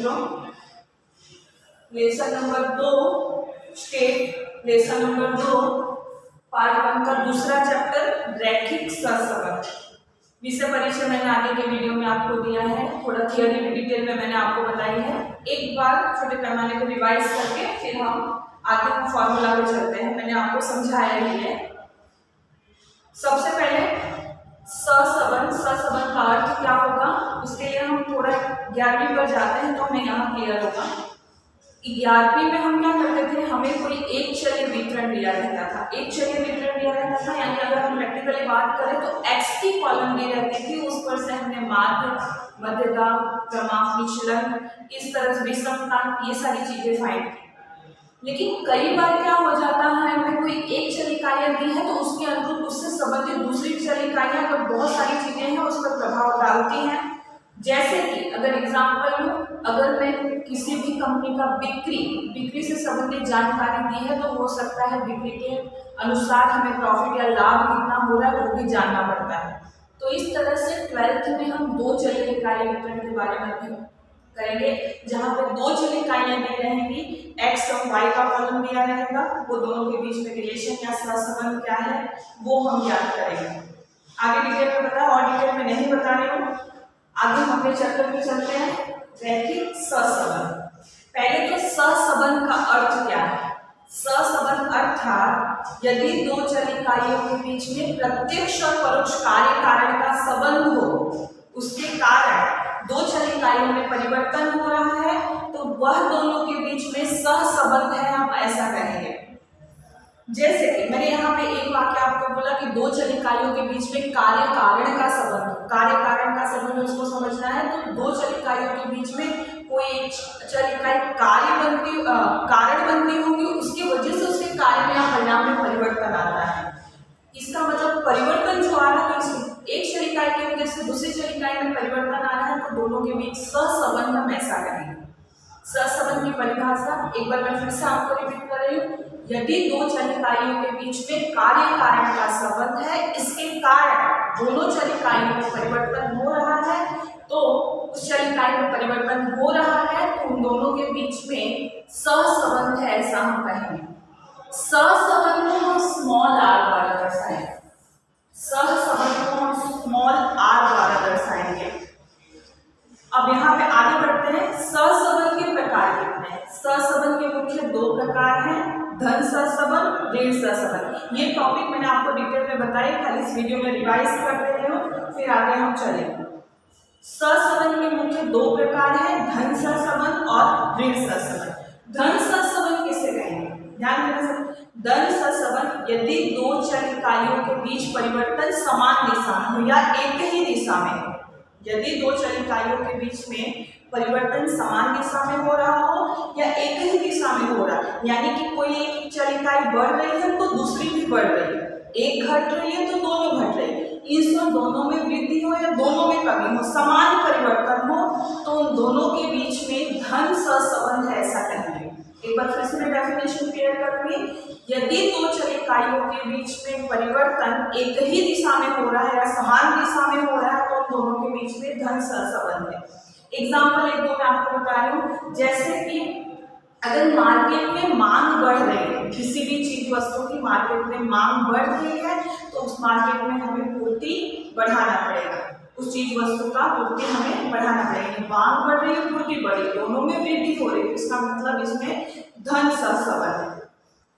बच्चों, lesson number 2 state, lesson number 2 part 1 का दूसरा चैप्टर रैखिक सहसंबंध। विषय परिचय मैंने आगे के वीडियो में आपको दिया है, थोड़ा थियरी में डिटेल में मैंने आपको बताई है। एक बार छोटे पैमाने को रिवाइज करके फिर हम आगे हम फॉर्मूला पे चलते हैं। मैंने आपको समझाया ही है। सबसे पहले सहसंबंध का अर्थ क्या होगा, उसके लिए हम थोड़ा 11वीं पर जाते हैं तो हमें यहाँ क्लियर होगा। 11वीं में हम क्या करते थे, हमें कोई एक चलीय वितरण दिया रहता था। एक चलीय वितरण दिया रहता था, यानी अगर हम प्रैक्टिकली बात करें तो x की कॉलम दी रहती थी, उस पर से हमने माध्य, मध्यता, क्रमांक विचलन, इस तरह से विषमता, ये सारी चीजें फाइंड की। लेकिन कई बार क्या हो जाता है, हमें कोई एक चल इकाइयाँ दी है तो उसके अनुरूप उससे संबंधित दूसरी चल इकाइयाँ अगर बहुत सारी चीजें हैं उस पर प्रभाव डालती हैं। जैसे कि अगर एग्जाम्पल लूँ, अगर मैं किसी भी कंपनी का बिक्री से संबंधित जानकारी दी है तो हो सकता है बिक्री के अनुसार हमें प्रॉफिट या लाभ कितना हो रहा है वो भी जानना पड़ता है। तो इस तरह से 12th में हम दो चलीय इकाई वितरण के बारे में भी करेंगे, जहाँ पे दो चलीय इकाइयाँ दी रहेंगी, x और y का कॉलम दिया रहेगा, वो दोनों के बीच में रिलेशन या सहसंबंध क्या है वो हम याद करेंगे। आगे डिटेल में बताओ, और डिटेल में नहीं बता रही हूँ। आगे हम अपने चैप्टर में चलते हैं, रैखिक सहसंबंध। पहले तो सहसंबंध का अर्थ क्या है। सहसंबंध अर्थात यदि दो चल इकाइयों के बीच में प्रत्यक्ष और परोक्ष कार्य कारण का संबंध हो, उसके कारण दो चल इकाइयों में परिवर्तन हो रहा है तो वह दोनों के बीच में सहसंबंध है, हम ऐसा कहेंगे। जैसे कि मैंने यहाँ पे एक वाक्य आपको बोला कि दो चल इकाइयों के बीच में कार्य कारण का संबंध, कार्य कारण का संबंध उसको समझना है तो दो चल इकाइयों के बीच में कोई चल इकाई कारण बनती होगी, उसकी वजह से उसके कार्य में या परिणाम में परिवर्तन आता है। इसका मतलब परिवर्तन जो आ रहा है तो एक चल इकाई की वजह से दूसरी चल इकाई में परिवर्तन आ रहा है तो दोनों के बीच सहसंबंध हम ऐसा करेंगे। सहसंबंध की परिभाषा एक बार मैं फिर से आपको रिपीट कर रही हूँ। यदि दो चल इकाइयों के बीच में कार्य कारण का संबंध है, इसके कारण दोनों चल इकाइयों में परिवर्तन हो रहा है, तो उस चल इकाई में परिवर्तन हो रहा है तो उन दोनों के बीच में सहसंबंध है, ऐसा हम कहेंगे। सहसंबंध को हम स्मॉल r द्वारा दर्शाएंगे। सहसंबंध को हम स्मॉल r द्वारा दर्शाएंगे। अब यहाँ पे आगे बढ़ते हैं। सहसंबंध के प्रकार कितने हैं। सहसंबंध के मुख्य दो प्रकार हैं, धन सहसंबंध, ऋण सहसंबंध। ये टॉपिक मैंने आपको डिटेल में बताई, खाली इस वीडियो में रिवाइज कर दे रहे हो, फिर आगे हम चलेंगे। सहसंबंध के मुख्य दो प्रकार हैं, धन सहसंबंध और ऋण सहसंबंध। धन सहसंबंध किसे कहेंगे, ध्यान देना। धन सहसंबंध यदि दो चल इकाइयों के बीच परिवर्तन समान दिशा में हो या एक ही दिशा में हो, यदि दो चल इकाइयों के बीच में परिवर्तन समान दिशा में हो रहा हो या एक ही दिशा में हो रहा है, यानी कि कोई एक चल इकाई बढ़ रही है तो दूसरी भी बढ़ रही है, एक घट रही है तो दोनों घट रही है, इन दोनों में वृद्धि हो या दोनों में कमी हो, समान परिवर्तन हो, तो उन दोनों के बीच में धन सहसंबंध है, ऐसा कहेंगे। एक बार फिर से मैं डेफिनेशन क्लियर करूंगी। यदि दो चल इकाइयों के बीच में परिवर्तन एक ही दिशा में हो रहा है या समान दिशा में हो रहा है तो दोनों के बीच में धन सहसंबंध है। एग्जाम्पल एक दो मैं आपको बता रही हूँ। जैसे कि अगर मार्केट में मांग बढ़ रही है, किसी भी चीज वस्तु की मार्केट में मांग बढ़ रही है तो उस मार्केट में हमें पूर्ति बढ़ाना पड़ेगा, उस चीज वस्तु का पूर्ति हमें बढ़ाना पड़ेगी। मांग बढ़ रही है, पूर्ति बढ़ी, दोनों में वृद्धि हो रही है, इसका मतलब इसमें धन सहसंबंध है।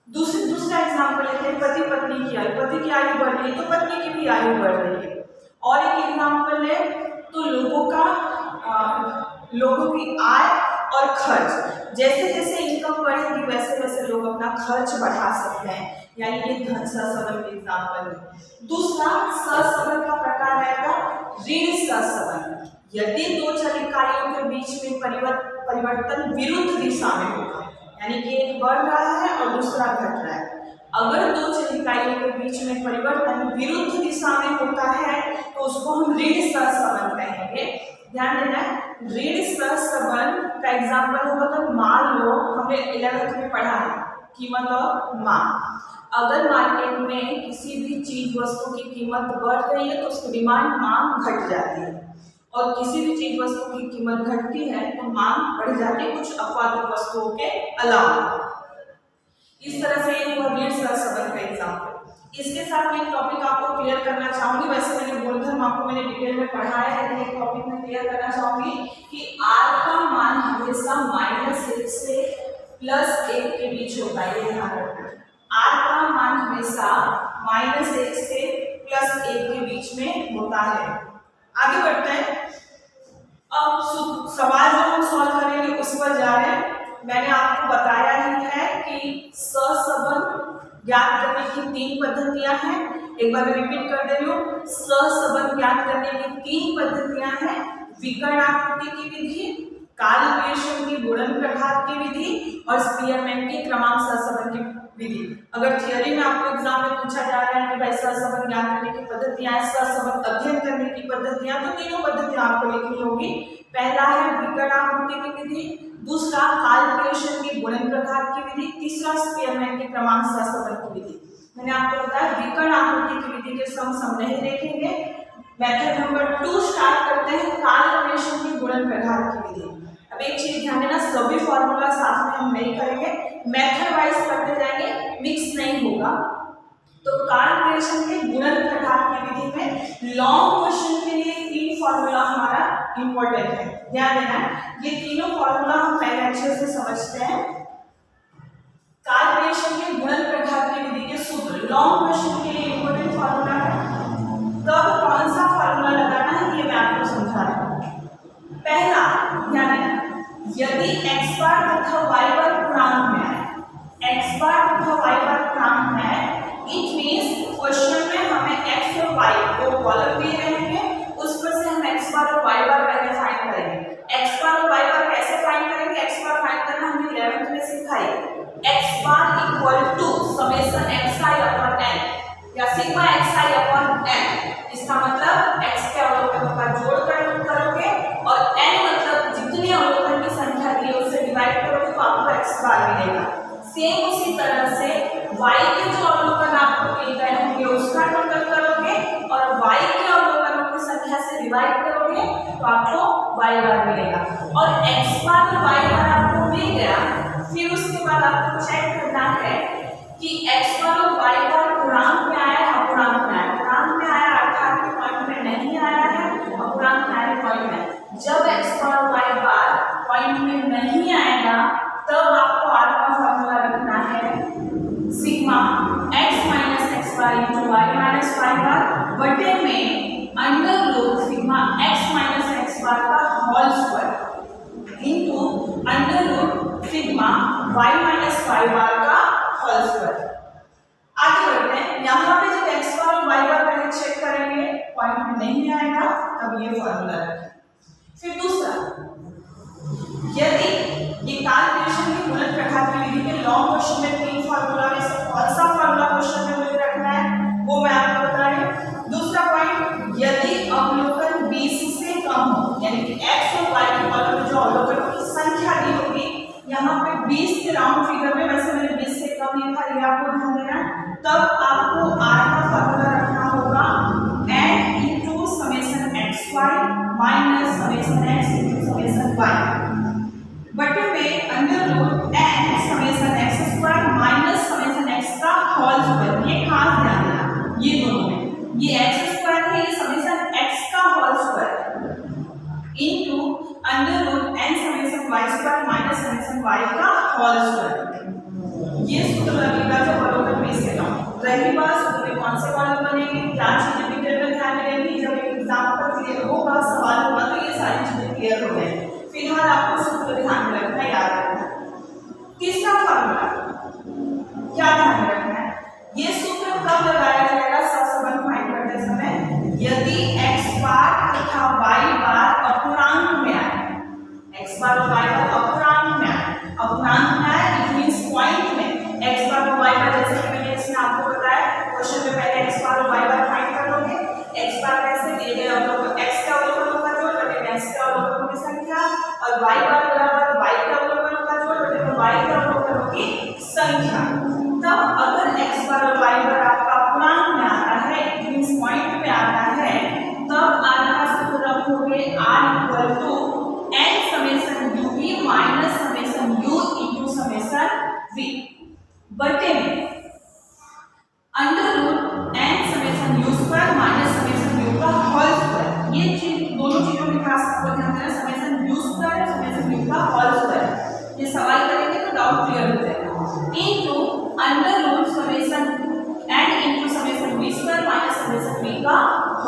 दूसरा एग्जाम्पल लेते हैं, पति पत्नी की आयु, पति की आयु बढ़ रही है तो पत्नी की भी आयु बढ़ रही है। और एक एग्जाम्पल ले तो लोगों की आय और खर्च, जैसे जैसे इनकम बढ़ेगी वैसे वैसे लोग अपना खर्च बढ़ा सकते हैं, यानी ये धन सहसंबंध के एग्जाम्पल है। दूसरा सहसंबंध का प्रकार रहेगा ऋण सहसंबंध। यदि दो चल इकाइयों के बीच में परिवर्तन विरुद्ध दिशा में होगा, यानी कि एक बढ़ रहा है और दूसरा घट रहा है, अगर दो चल इकाइयों के बीच में परिवर्तन विरुद्ध दिशा में होता है तो उसको हम ऋण सहसंबंध कहेंगे। ध्यान देना है, ऋण सहसंबंध का एग्जाम्पल होगा तो मान लो हमने 11th में पढ़ा है कीमत और मांग। अगर मार्केट में किसी भी चीज वस्तु की कीमत बढ़ रही है तो उसकी डिमांड मांग घट जाती है, और किसी भी चीज वस्तु की कीमत घटती है तो मांग बढ़ जाती है कुछ अपवादित वस्तुओं के अलावा। इस तरह से ये हुआ ऋण सहसंबंध का एग्जाम्पल। इसके साथ मैं एक टॉपिक आपको क्लियर करना चाहूंगी। वैसे मैंने गुणधर्म आपको मैंने डिटेल में पढ़ाया है, लेकिन एक टॉपिक में क्लियर करना चाहूंगी कि r का मान हमेशा -1 से +1 के बीच होता है, ये ध्यान रखना। r का मान हमेशा -1 से +1 के बीच में होता है। आगे बढ़ते हैं। अब सवाल जो हम सॉल्व करेंगे उस पर जा रहे हैं। मैंने आपको बताया ही है कि सहसंबंध ज्ञात करने की 3 पद्धतियां हैं। एक बार मैं रिपीट कर दे रही हूँ। सहसंबंध ज्ञात करने की 3 पद्धतियां हैं। विकर्णाकृति की विधि, काल-पेशम की गुणन प्रघात की विधि और स्पीयरमैन की क्रमांक सहसंबंध की विधि। अगर थियरी में आपको एग्जाम में पूछा जा रहा है कि भाई सहसंबंध ज्ञात करने की पद्धतियां, सहसंबंध अध्ययन करने की पद्धतियां, तो तीनों पद्धतियां आपको लिखनी होगी। पहला है विकर्णाकृति की विधि, दूसरा काल-पेशम की गुणन प्रघात की विधि, तीसरा स्पीयरमैन की क्रमांक सहसंबंध की विधि। मैंने आपको बताया विकर्णाकृति की विधि के सम नहीं देखेंगे। मेथड नंबर 2 स्टार्ट करते हैं, काल-पेशम की गुणन प्रघात की विधि। अब एक चीज ध्यान देना, सभी फॉर्मूला साथ में हम नहीं करेंगे, मेथड वाइज करते जाएंगे, मिक्स नहीं होगा। तो काल-पेशम के गुणन प्रघात की विधि में लॉन्ग क्वेश्चन के लिए 3 फॉर्मूला हमारा इंपॉर्टेंट है, ध्यान देना। ये तीनों फॉर्मूला हम पहले अच्छे से समझते हैं। काल-पेशम के गुणन प्रघात की विधि के सूत्र लॉन्ग क्वेश्चन के लिए इंपॉर्टेंट फॉर्मूला है। कब कौन सा फॉर्मूला लगाना है ये मैं आपको समझा रहा हूँ। पहला ध्यान देना, यदि x बार तथा y बार पूर्णांक में है, x बार तथा y बार पूर्णांक में है, इट मींस क्वेश्चन में हमें x और y को कॉलम दिए रहेंगे, उस पर से हम x बार और y बार पहले फाइंड करेंगे। x बार और y बार कैसे फाइंड करेंगे? x बार फाइंड करना हमने 11th में सीखा है। x bar equal to summation xi upon n या सिग्मा xi अपॉन n। इसका मतलब x के अवलोकनों का जोड़ करोगे और n मतलब जितने अवलोकन की संख्या दी है उससे डिवाइड करोगे तो आपको x बार मिलेगा। सेम उसी तरह से y के जो अवलोकन आपको मिल गए होंगे उसका टोटल करोगे और y के अवलोकनों की संख्या से डिवाइड करोगे तो आपको y बार मिलेगा। और x बार और y बार आपको मिल गया, फिर उसके बाद आपको चेक करना है कि x बार और y बार पूर्णांक में आया है, अपूर्णांक में आया है। पूर्णांक में आया अर्थात कि पॉइंट में नहीं आया है, अपूर्णांक में आया पॉइंट में। जब x बार और y बार पॉइंट में नहीं आएगा तब आपको r का फॉर्मूला रखना है, sigma x minus X bar into Y minus Y bar बटे में under root sigma x minus X bar का whole square into under root sigma y minus Y bar का होल स्क्वायर। आगे बढ़ते हैं। यहाँ पे जब x बार और y बार पहले चेक करेंगे, पॉइंट में नहीं आएगा तब ये फॉर्मूला रखें। फिर दूसरा, यदि ये काल-पेशम की गुणन प्रघात की विधि के लॉन्ग क्वेश्चन में 3 फॉर्मूला में से कौन सा फॉर्मूला क्वेश्चन में मुझे रखना है वो मैं आपको बता रही हूँ। दूसरा पॉइंट, यदि अवलोकन 20 से कम हो, यानी कि x और y के कॉलम में जो अवलोकनों की संख्या दी होगी, यहाँ पे 20 के राउंड फिगर में, वैसे मैंने 20 से कम लिखा, ये आपको ध्यान देना, तब आपको r का फॉर्मूला रखना होगा n into summation xy minus summation x into summation y बटे में under root n summation x square minus summation x का होल स्क्वायर। ये खास ध्यान देना, ये दोनों में, ये x स्क्वायर है, ये समेशन x का whole square into under root n summation y square minus summation y का होल स्क्वायर। ये सूत्र लगेगा जब अवलोकन 20 से कम। रही बात सूत्र में कौन से कॉलम बनेंगे, क्या चीजें डिटेल में ध्यान देंगे, जब एक एग्जाम्पल क्लियर होगा, सवाल होगा तो ये सारी चीजें क्लियर हो जाएंगी। फिलहाल आपको सूत्र ध्यान में रखना, याद रखना। तीसरा फॉर्मूला क्या ध्यान में रखना है, ये सूत्र कब लगाया जाएगा सहसंबंध फाइंड करते समय, यदि x बार तथा y बार अपूर्णांक में आए। x बार और y बार अपूर्णांक में आए, अपूर्णांक में आए इट मींस पॉइंट में x बार और y बार, जैसे कि मैंने इसमें आपको बताया क्वेश्चन में पहले x बार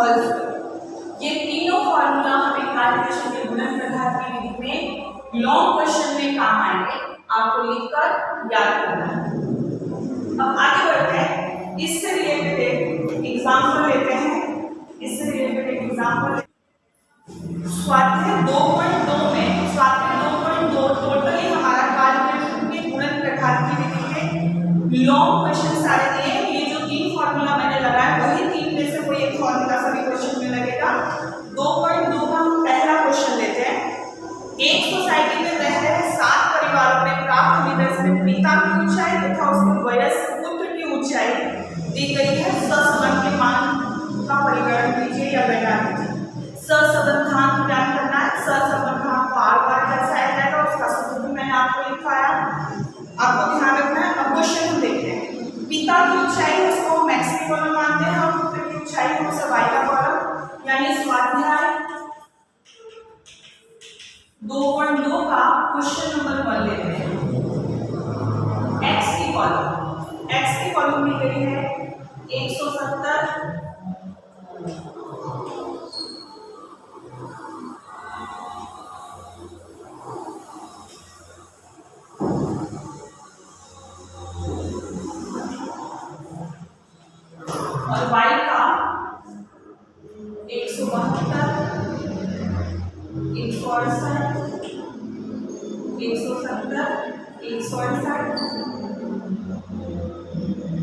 होल स्क्वायर। ये तीनों फॉर्मूला हमें कैलकुलेशन के गुणन प्रकार की विधि में लॉन्ग क्वेश्चन में काम आएंगे, आपको लिखकर याद करना है। अब आगे बढ़ते हैं, इससे रिलेटेड एक एग्जांपल लेते हैं। इससे रिलेटेड एक एग्जांपल स्वाध्याय 2.2 में, स्वाध्याय 2.2 टोटली हमारा कैलकुलेशन के गुणन प्रकार की विधि में लॉन्ग क्वेश्चन सारे दिए। ये जो तीन फॉर्मूला मैंने लगाया वही तीन में से कोई एक फॉर्मूला सभी क्वेश्चन में लगेगा। 2.2 का हम पहला क्वेश्चन लेते हैं। एक सोसाइटी में रह रहे 7 परिवारों में प्राप्त निदर्श में पिता की ऊंचाई तथा उसके वयस्क पुत्र की ऊंचाई दी गई है। सहसंबंध के मान का परिगणन कीजिए या गणना कीजिए। सहसंबंधांक क्या करना है, सहसंबंधांक बार-बार दर्शाया जाएगा, उसका सूत्र भी मैंने आपको लिखवाया, आपको ध्यान रखना है। अब क्वेश्चन देखते हैं। पिता की ऊंचाई उसको मैक्स की कॉलम मानते हैं और पुत्र की ऊंचाई को y का कॉलम, यानी स्वाध्याय 2.2 का क्वेश्चन नंबर 1 लेते हैं। x की कॉलम दी गई है 170 और y का 172 168 170 168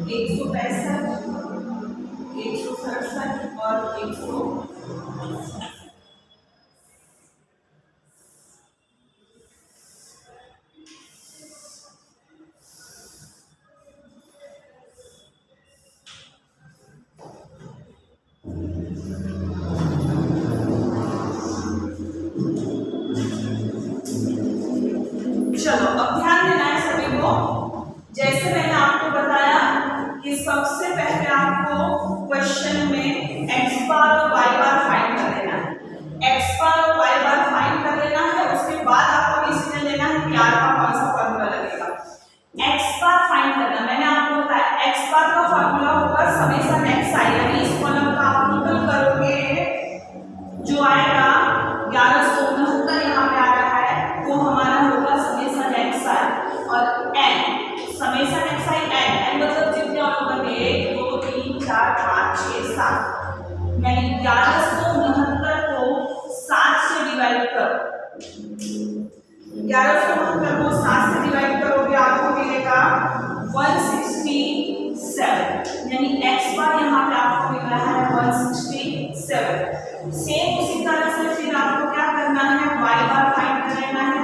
165 167 और 100। चलो अब ध्यान देना है सभी को। जैसे मैंने आपको बताया कि सबसे पहले आपको क्वेश्चन में x बार और y बार फाइंड कर लेना है। x बार और y बार फाइंड कर लेना है, उसके बाद आपको डिसीजन लेना है कि r का कौन सा फॉर्मूला लगेगा। x बार फाइंड करना, मैंने आपको बताया x बार का फॉर्मूला होगा समेशन xi, यानी इस कॉलम का आप निकल करोगे जो आएगा 1169 यहाँ पे आ रहा है, वो हमारा होगा समेशन xi और n, समेशन xi n मतलब जितने और होंगे 1 2 3 4 5 6 7, यानी 1169 को 7 से डिवाइड करो, 1169 को 7 से डिवाइड करोगे आपको मिलेगा 167, यानी x बार यहाँ पे आपको मिल रहा है 167। सेम उसी तरह से फिर आपको क्या करना है, y बार फाइंड कर लेना है,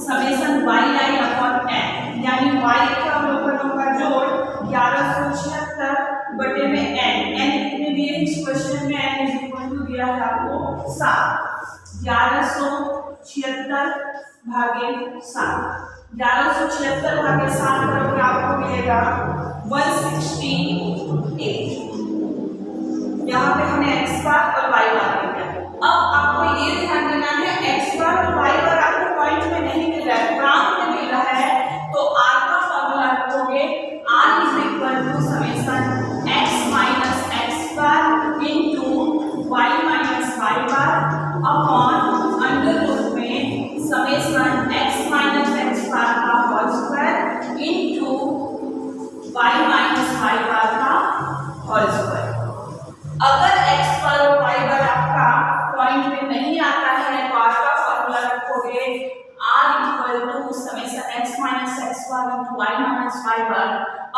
समेशन yi अपॉन n, यानी y के अवलोकनों का जोड़ 1176 बटे में n कितने दिए इस क्वेश्चन में, n इज इक्वल टू दिया है आपको 7, 1176 भागे 7, 1176 भागे 7 करोगे आपको मिलेगा 168। यहाँ पे हमें x बार और y बार मिल गया। अब आपको ये ध्यान देना है x बार और y बार आपको पॉइंट में नहीं मिल रहा है, ग्राफ में मिल रहा है, तो r का फॉर्मूला रखोगे r is equal to summation x minus x bar into y minus y bar upon under root में summation x minus x bar का whole square into y minus y bar का whole square. अगर x bar और y बार आपका point में नहीं आता है तो r का फॉर्मूला रखोगे r equal to summation x minus x bar into y minus y bar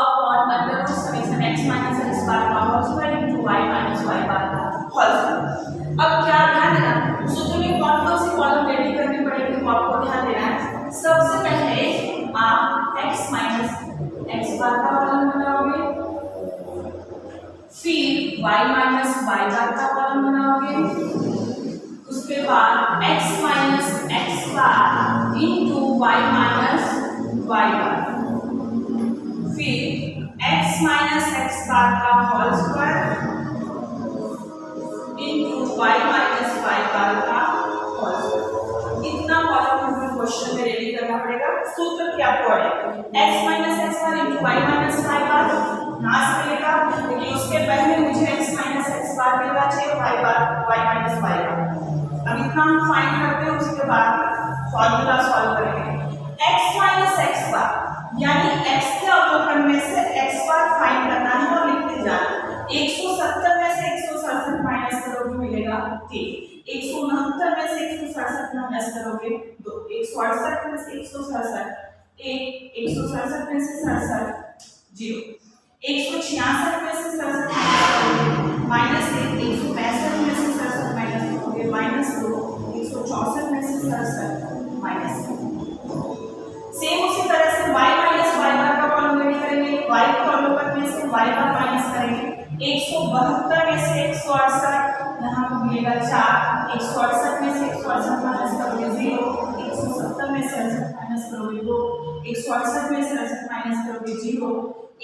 upon under root summation x minus x bar का whole square into y minus y bar का whole square. अब क्या ध्यान देना, सूत्र में कौन कौन सी कॉलम रेडी करनी पड़ेगी वो आपको ध्यान देना है। सबसे पहले आप x माइनस x बार का कॉलम बनाओगे, फिर y माइनस y बार का कॉलम बनाओगे, उसके बाद x minus x bar into y minus y bar, फिर x माइनस x बार का whole square into y minus y bar का होल स्क्वायर। इतना कॉलम हमें क्वेश्चन में रेडी करना पड़ेगा। सूत्र क्या पड़ेगा, x minus x bar into y minus y bar ना मिलेगा, लेकिन उसके पहले मुझे x माइनस x बार मिलना चाहिए, y बार कितना हम फाइंड करते हैं उसके बाद फॉर्मूला सॉल्व करेंगे। x माइनस एक्स बार यानी x के अवलोकन में से x बार फाइंड करना है और लिखते जाना। 170 में से 167 माइनस करोगे मिलेगा 3। 169 में से 167 माइनस करोगे 2। 168 में से 167 1। 167 में से 67 0। 166 में से 67 माइनस 1। 165 में से 67 माइनस करोगे -2। 164 में से 67 माइनस। सेम उसी तरह से y माइनस y बार का कॉलम करेंगे। y को अवलोकन में से y बार माइनस करेंगे। 172 में से 168 यहाँ पर मिलेगा 4। 168 में से 168 माइनस करोगे 0। 170 में से 68 माइनस करोगे 2। 168 में से 68 माइनस करोगे 0।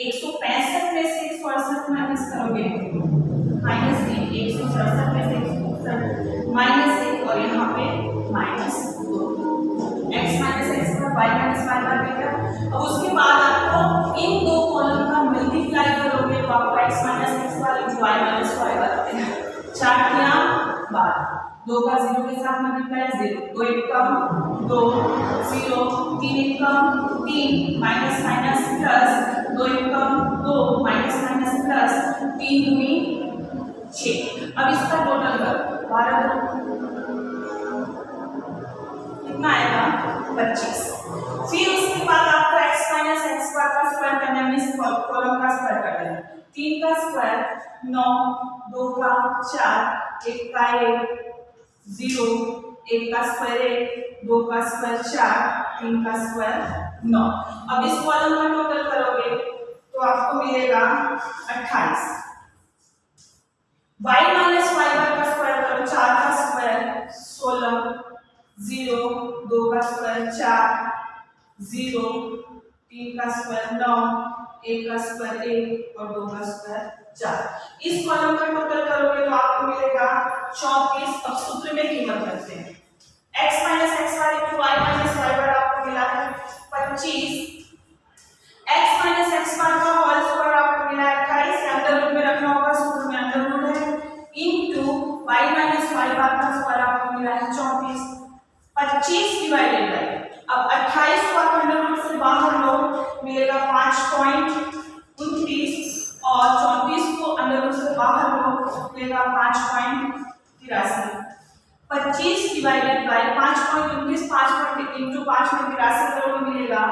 165 में से 168 माइनस करोगे -3। 167 में से 167 -1 और यहाँ पे -2। x माइनस एक्स बार y माइनस y बार मिलेगा। अब उसके बाद आपको इन दो कॉलम का मल्टीप्लाई करोगे तो आपको x माइनस एक्स बार y माइनस y बार मिलेगा। 4 तिया 12। 2 का 0 के साथ मल्टीप्लाई 0। 2 एक कम 2 0। 3 एक कम 3 माइनस माइनस प्लस 2 एक कम 2 माइनस माइनस प्लस 3 दूनी 6। अब इसका टोटल कर 12 कितना आएगा 25। फिर उसके बाद आपको x माइनस एक्स बार का स्क्वायर करना है। इस कॉलम का स्क्वायर कर देना। 3 का स्क्वायर 9। 2 का 4। 1 का 1 0। 1 का स्क्वायर 1। 2 का स्क्वायर 4। 3 का स्क्वायर 9। अब इस कॉलम का टोटल करोगे तो आपको मिलेगा 28। y माइनस y बार का स्क्वायर करो। 4 का स्क्वायर 16। 0। 2 का स्क्वायर 4। 0। 3 का स्क्वायर 9। 1 का स्क्वायर 1 और 2 का स्क्वायर 4। इस कॉलम का टोटल करोगे तो आपको मिलेगा 34। अब सूत्र में कीमत रखते हैं। x minus X bar into y minus y बार आपको मिला है 25। x माइनस एक्स बार का होल स्क्वायर आपको मिला है 28। अंडर रूट में रखना होगा, सूत्र में अंडर रूट है, into y minus y bar का स्क्वायर आपको मिला है 34। 25 डिवाइडेड बाय, अब 28 को आप अंडर रूट से बाहर लो मिलेगा 5.29 और 34 को अंडर रूट से बाहर लो मिलेगा 5.83। 25 डिवाइडेड बाय 5.29 5 इंटू 5 में 83 करोगे मिलेगा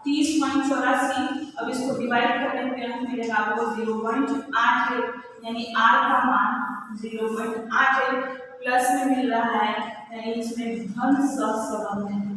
30.84। अब इसको डिवाइड कर लेते हैं मिलेगा आपको 0.8 यानी r का मान 0.8 प्लस में मिल रहा है यानी इसमें धन सहसंबंध है।